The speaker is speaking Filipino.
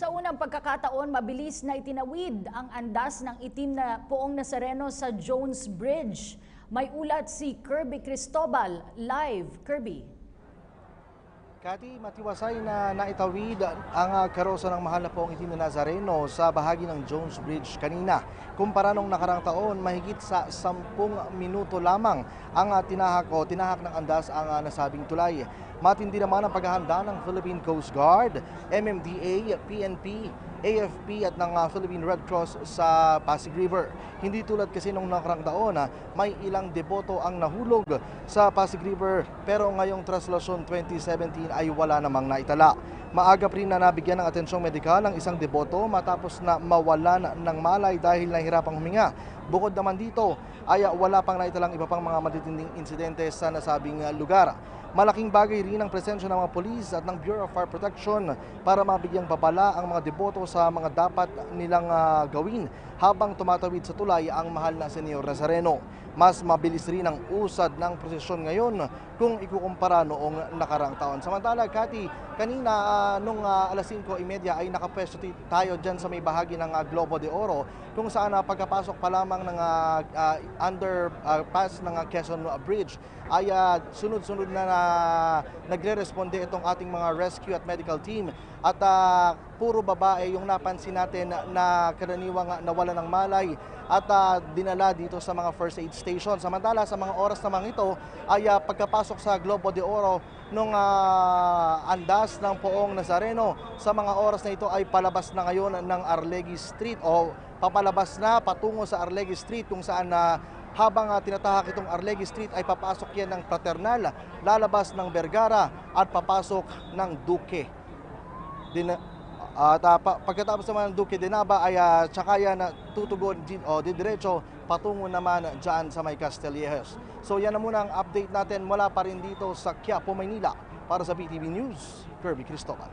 Sa unang pagkakataon, mabilis na itinawid ang andas ng itim na poong Nazareno sa Jones Bridge. May ulat si Kirby Cristobal. Live, Kirby. Kati, matiwasay na naitawid ang karosa ng mahal na poong itim na Nazareno sa bahagi ng Jones Bridge kanina. Kumpara nung nakarang taon, mahigit sa 10 minuto lamang ang tinahak ng andas ang nasabing tulay. Matindi naman ang paghahanda ng Philippine Coast Guard, MMDA, PNP, AFP at ng Philippine Red Cross sa Pasig River. Hindi tulad kasi nung nakarang taon, may ilang deboto ang nahulog sa Pasig River pero ngayong Translasyon 2017 ay wala namang naitala. Maaga rin na nabigyan ng atensyong medikal ang isang deboto matapos na mawalan ng malay dahil nahihirapang huminga. Bukod naman dito ay wala pang naitalang iba pang mga matitinding insidente sa nasabing lugar. Malaking bagay rin ang presensya ng mga polis at ng Bureau of Fire Protection para mabigyang babala ang mga deboto sa mga dapat nilang gawin habang tumatawid sa tulay ang mahal na Senyor Nazareno. Mas mabilis rin ang usad ng prosesyon ngayon kung ikukumpara noong nakarang taon. Samantala, Kati, kanina nung alas 5:30 ay nakapwesto tayo dyan sa may bahagi ng Globo de Oro kung saan pagkapasok pa lamang ng underpass ng Quezon Bridge ay sunod-sunod na nagre-responde itong ating mga rescue at medical team at puro babae yung napansin natin na karaniwang nawala ng malay at dinala dito sa mga first aid station. Samantala sa mga oras naman ito ay pagkapasok sa Globo de Oro nung andas ng poong Nazareno, sa mga oras na ito ay palabas na ngayon ng Arlegui Street o papalabas na patungo sa Arlegui Street kung saan habang tinatahak itong Arlegui Street ay papasok yan ng Fraternal, lalabas ng Vergara at papasok ng Duque. Pagkatapos naman ng Duque de Nava ay tsaka yan tutugon diretso patungo naman dyan sa may Castillejas. So yan na muna ang update natin mula pa rin dito sa Quiapo, Maynila. Para sa PTV News, Kirby Cristobal.